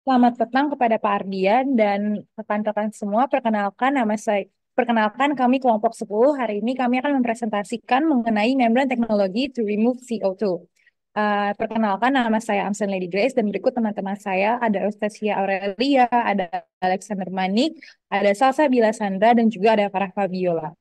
Selamat petang kepada Pak Ardian dan rekan-rekan semua. Perkenalkan kami kelompok 10. Hari ini kami akan mempresentasikan mengenai membran teknologi to remove CO2. Perkenalkan nama saya Amsen Lady Grace dan berikut teman-teman saya ada Eustacia Aurelia, ada Alexander Manik, ada Salsa Bila Sandra dan juga ada Farah Fabiola.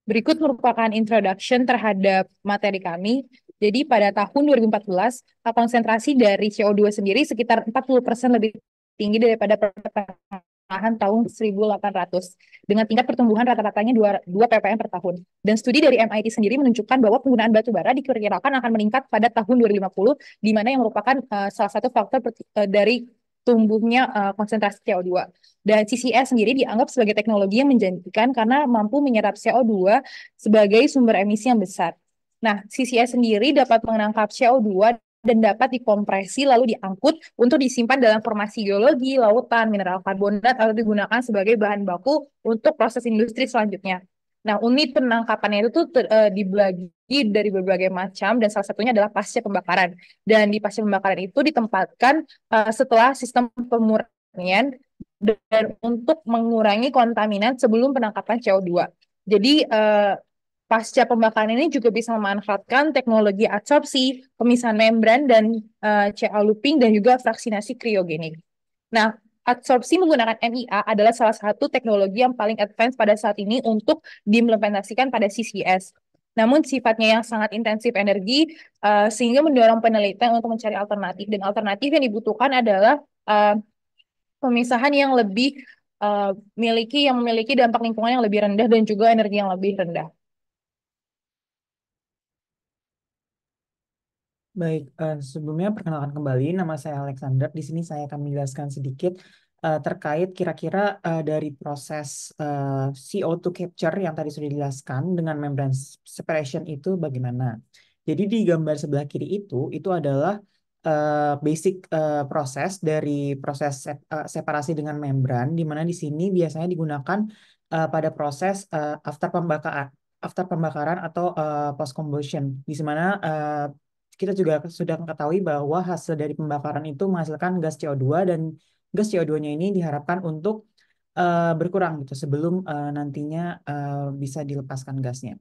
Berikut merupakan introduction terhadap materi kami. Jadi pada tahun 2014, konsentrasi dari CO2 sendiri sekitar 40% lebih tinggi daripada pertengahan tahun 1800 dengan tingkat pertumbuhan rata-ratanya 2 ppm per tahun. Dan studi dari MIT sendiri menunjukkan bahwa penggunaan batu bara diperkirakan akan meningkat pada tahun 2050, di mana yang merupakan salah satu faktor dari tumbuhnya konsentrasi CO2. Dan CCS sendiri dianggap sebagai teknologi yang menjanjikan karena mampu menyerap CO2 sebagai sumber emisi yang besar. Nah, CCS sendiri dapat menangkap CO2 dan dapat dikompresi lalu diangkut untuk disimpan dalam formasi geologi, lautan, mineral karbonat atau digunakan sebagai bahan baku untuk proses industri selanjutnya. Nah, unit penangkapannya itu tuh dibagi dari berbagai macam dan salah satunya adalah pasca pembakaran. Dan di pasca pembakaran itu ditempatkan setelah sistem pemurnian dan untuk mengurangi kontaminan sebelum penangkapan CO2. Jadi pasca pembakaran ini juga bisa memanfaatkan teknologi adsorpsi, pemisahan membran, dan CA looping, dan juga fraksinasi kriogenik. Nah, adsorpsi menggunakan MIA adalah salah satu teknologi yang paling advance pada saat ini untuk diimplementasikan pada CCS. Namun sifatnya yang sangat intensif energi, sehingga mendorong penelitian untuk mencari alternatif. Dan alternatif yang dibutuhkan adalah pemisahan yang lebih yang memiliki dampak lingkungan yang lebih rendah dan juga energi yang lebih rendah. Baik, sebelumnya perkenalkan kembali, nama saya Alexander. Di sini saya akan menjelaskan sedikit terkait kira-kira dari proses CO2 capture yang tadi sudah dijelaskan dengan membrane separation itu bagaimana. Jadi di gambar sebelah kiri itu adalah basic proses dari proses separasi dengan membran, di mana di sini biasanya digunakan pada proses after pembakaran atau post combustion, di mana kita juga sudah mengetahui bahwa hasil dari pembakaran itu menghasilkan gas CO2 dan gas CO2-nya ini diharapkan untuk berkurang gitu sebelum nantinya bisa dilepaskan gasnya.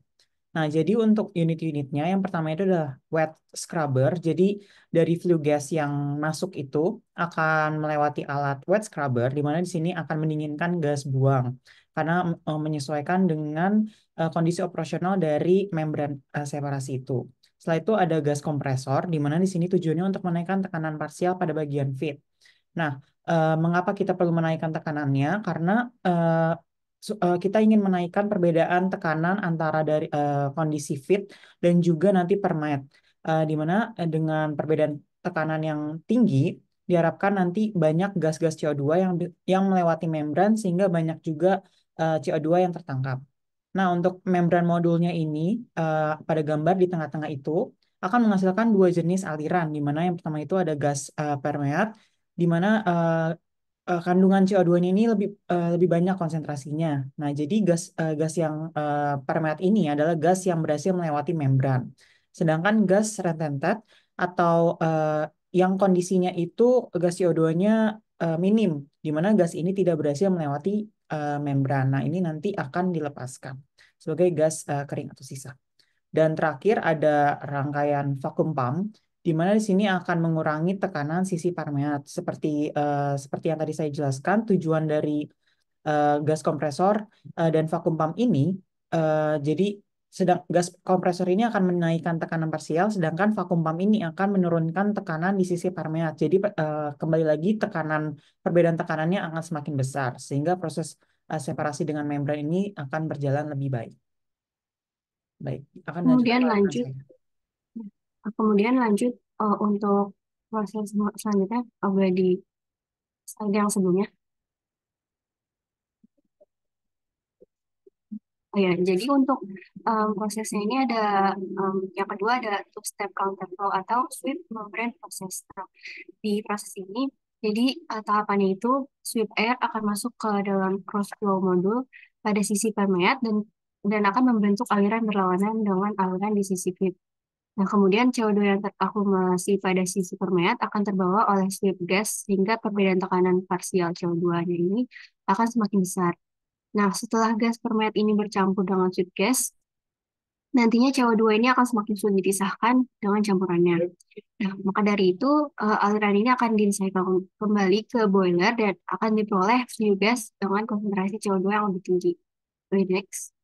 Nah, jadi untuk unit-unitnya yang pertama itu adalah wet scrubber. Jadi dari flue gas yang masuk itu akan melewati alat wet scrubber di mana di sini akan mendinginkan gas buang karena menyesuaikan dengan kondisi operasional dari membran separasi itu. Setelah itu ada gas kompresor di mana di sini tujuannya untuk menaikkan tekanan parsial pada bagian feed. Nah, mengapa kita perlu menaikkan tekanannya? Karena kita ingin menaikkan perbedaan tekanan antara dari kondisi feed dan juga nanti per met. Di mana dengan perbedaan tekanan yang tinggi diharapkan nanti banyak gas-gas CO2 yang melewati membran sehingga banyak juga CO2 yang tertangkap. Nah, untuk membran modulnya ini pada gambar di tengah-tengah itu akan menghasilkan dua jenis aliran, di mana yang pertama itu ada gas permeat, di mana kandungan CO2-nya ini lebih banyak konsentrasinya. Nah, jadi gas yang permeat ini adalah gas yang berhasil melewati membran. Sedangkan gas retentate atau yang kondisinya itu gas CO2-nya minim, di mana gas ini tidak berhasil melewati membran. Nah, ini nanti akan dilepaskan sebagai gas kering atau sisa. Dan terakhir ada rangkaian vacuum pump, di mana di sini akan mengurangi tekanan sisi permeat. Seperti yang tadi saya jelaskan, tujuan dari gas kompresor dan vacuum pump ini, jadi gas kompresor ini akan menaikkan tekanan parsial, sedangkan vacuum pump ini akan menurunkan tekanan di sisi permeat. Jadi kembali lagi perbedaan tekanannya akan semakin besar, sehingga proses separasi dengan membran ini akan berjalan lebih baik. Baik, akan lanjutkan Kemudian ke rekan lanjut, saya. untuk proses selanjutnya boleh di slide yang sebelumnya. Oh ya, jadi untuk prosesnya ini ada yang kedua ada two step counter flow atau sweep membrane process. Nah, di proses ini, jadi tahapannya itu sweep air akan masuk ke dalam cross flow modul pada sisi permeat dan akan membentuk aliran berlawanan dengan aliran di sisi feed. Nah, kemudian CO2 yang terakumulasi pada sisi permeat akan terbawa oleh sweep gas sehingga perbedaan tekanan parsial CO2-nya ini akan semakin besar. Nah, setelah gas permeat ini bercampur dengan sweep gas, nantinya CO2 ini akan semakin sulit dipisahkan dengan campurannya. Nah, maka dari itu aliran ini akan di-recycle kembali ke boiler dan akan diperoleh flue gas dengan konsentrasi CO2 yang lebih tinggi. Oke, next.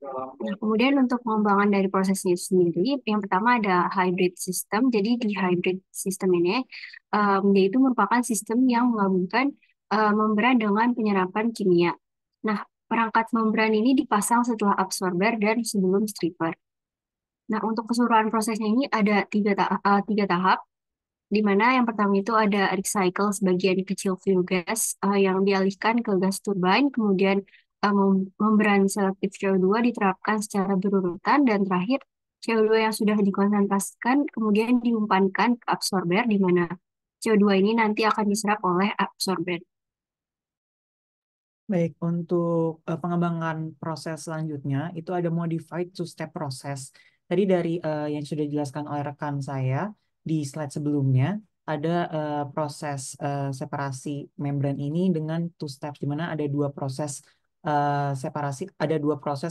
Nah, kemudian untuk pengembangan dari prosesnya sendiri, yang pertama ada hybrid system. Jadi di hybrid system ini, dia itu merupakan sistem yang menggabungkan membran dengan penyerapan kimia. Nah, perangkat membran ini dipasang setelah absorber dan sebelum stripper. Nah, untuk keseluruhan prosesnya ini ada tiga tahap, di mana yang pertama itu ada recycle sebagian kecil flue gas yang dialihkan ke gas turbine, kemudian membran selektif CO2 diterapkan secara berurutan, dan terakhir CO2 yang sudah dikonsentrasikan kemudian diumpankan ke absorber, di mana CO2 ini nanti akan diserap oleh absorber. Baik, untuk pengembangan proses selanjutnya itu ada modified two-step process. Tadi dari yang sudah dijelaskan oleh rekan saya di slide sebelumnya, ada proses separasi membran ini dengan two steps, di mana ada dua proses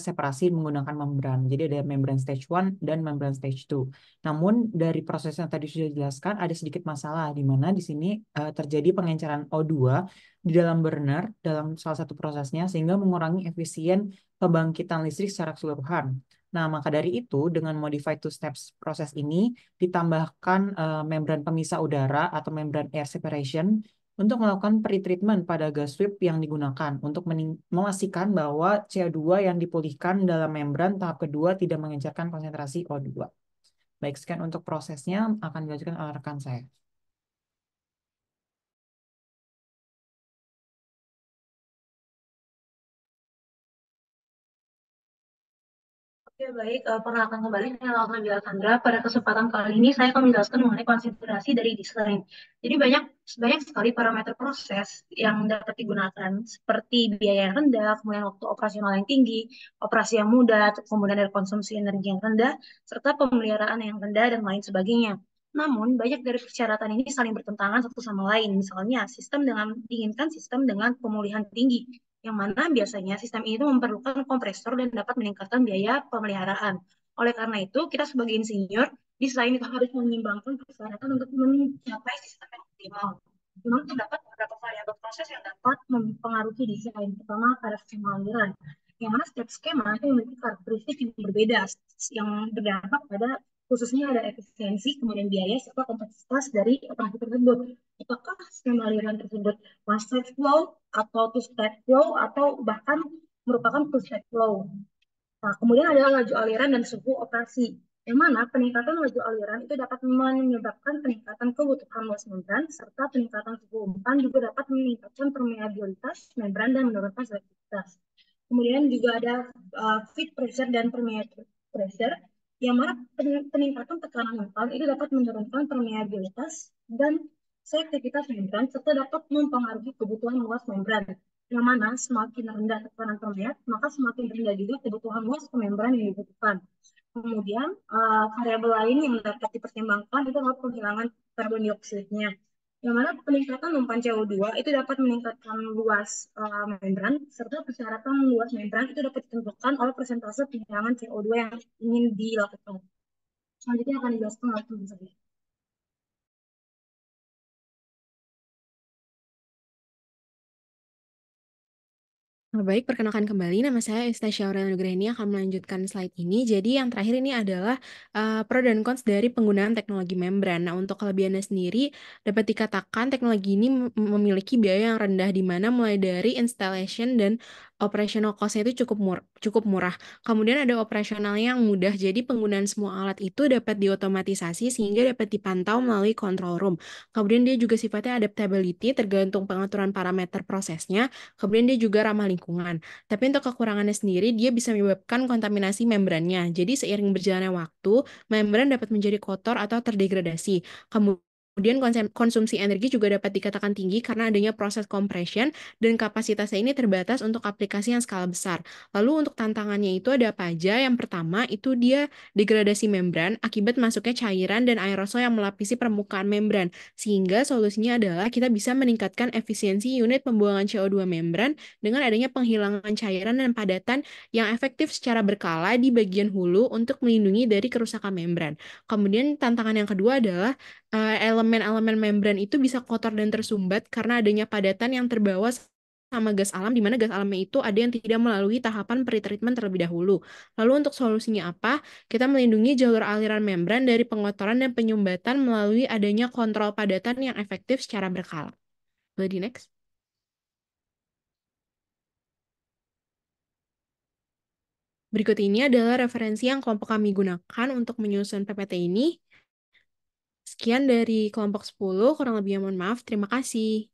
separasi menggunakan membran. Jadi ada membran stage 1 dan membran stage 2. Namun dari proses yang tadi sudah dijelaskan ada sedikit masalah, di mana di sini terjadi pengenceran O2 di dalam burner dalam salah satu prosesnya sehingga mengurangi efisien pembangkitan listrik secara keseluruhan. Nah, maka dari itu dengan modified two steps proses ini ditambahkan membran pemisah udara atau membran air separation untuk melakukan pretreatment pada gas sweep yang digunakan untuk memastikan bahwa CO2 yang dipulihkan dalam membran tahap kedua tidak mengencerkan konsentrasi O2. Baik, sekian untuk prosesnya akan dilanjutkan oleh rekan saya. Oke, baik. Perkenalkan kembali, saya Laura Sandra. Pada kesempatan kali ini, saya akan menjelaskan mengenai konsiderasi dari desain. Jadi banyak sekali parameter proses yang dapat digunakan, seperti biaya yang rendah, kemudian waktu operasional yang tinggi, operasi yang mudah, kemudian dari konsumsi energi yang rendah, serta pemeliharaan yang rendah, dan lain sebagainya. Namun, banyak dari persyaratan ini saling bertentangan satu sama lain. Misalnya, diinginkan sistem dengan pemulihan tinggi, yang mana biasanya sistem ini memerlukan kompresor dan dapat meningkatkan biaya pemeliharaan. Oleh karena itu, kita sebagai insinyur, desain itu harus menyimbangkan persyaratan untuk mencapai sistem yang optimal. Memang terdapat beberapa variabel proses yang dapat mempengaruhi desain, terutama pada skema aliran. Yang mana setiap skema itu memiliki karakteristik yang berbeda, yang berdampak pada khususnya ada efisiensi, kemudian biaya, serta kompleksitas dari operasi tersebut. Apakah skema aliran tersebut one step flow atau two step flow atau bahkan merupakan two step flow? Nah, kemudian ada laju aliran dan suhu operasi, yang mana peningkatan laju aliran itu dapat menyebabkan peningkatan kebutuhan luas membran, serta peningkatan suhu umpan juga dapat meningkatkan permeabilitas membran dan menurunkan selektivitas. Kemudian juga ada feed pressure dan permeability pressure, yang mana peningkatan tekanan umpan itu dapat menurunkan permeabilitas dan selektivitas membran, serta dapat mempengaruhi kebutuhan luas membran, yang mana semakin rendah tekanan permeat, maka semakin rendah juga kebutuhan luas membran yang dibutuhkan. Kemudian variabel lain yang dapat dipertimbangkan itu adalah penghilangan karbon dioksidnya, yang mana peningkatan umpan CO2 itu dapat meningkatkan luas membran, serta persyaratan luas membran itu dapat ditentukan oleh persentase penghilangan CO2 yang ingin dilakukan. Selanjutnya akan dijelaskan oleh teman saya. Baik, perkenalkan kembali. Nama saya Estasia Aurel Nugraini akan melanjutkan slide ini. Jadi yang terakhir ini adalah pro dan cons dari penggunaan teknologi membran. Nah, untuk kelebihannya sendiri dapat dikatakan teknologi ini memiliki biaya yang rendah, di mana mulai dari installation dan operational cost-nya itu cukup murah. Kemudian ada operasionalnya yang mudah, jadi penggunaan semua alat itu dapat diotomatisasi sehingga dapat dipantau melalui control room. Kemudian dia juga sifatnya adaptability, tergantung pengaturan parameter prosesnya. Kemudian dia juga ramah lingkungan. Tapi untuk kekurangannya sendiri, dia bisa menyebabkan kontaminasi membrannya. Jadi seiring berjalannya waktu, membran dapat menjadi kotor atau terdegradasi. Kemudian Kemudian konsumsi energi juga dapat dikatakan tinggi karena adanya proses compression dan kapasitasnya ini terbatas untuk aplikasi yang skala besar. Lalu untuk tantangannya itu ada apa aja? Yang pertama itu dia degradasi membran akibat masuknya cairan dan aerosol yang melapisi permukaan membran. Sehingga solusinya adalah kita bisa meningkatkan efisiensi unit pembuangan CO2 membran dengan adanya penghilangan cairan dan padatan yang efektif secara berkala di bagian hulu untuk melindungi dari kerusakan membran. Kemudian tantangan yang kedua adalah elemen-elemen membran itu bisa kotor dan tersumbat karena adanya padatan yang terbawa sama gas alam, di mana gas alamnya itu ada yang tidak melalui tahapan pretreatment terlebih dahulu. Lalu untuk solusinya apa? Kita melindungi jalur aliran membran dari pengotoran dan penyumbatan melalui adanya kontrol padatan yang efektif secara berkala. Boleh di next? Berikut ini adalah referensi yang kelompok kami gunakan untuk menyusun PPT ini. Sekian dari kelompok 10, kurang lebihnya mohon maaf. Terima kasih.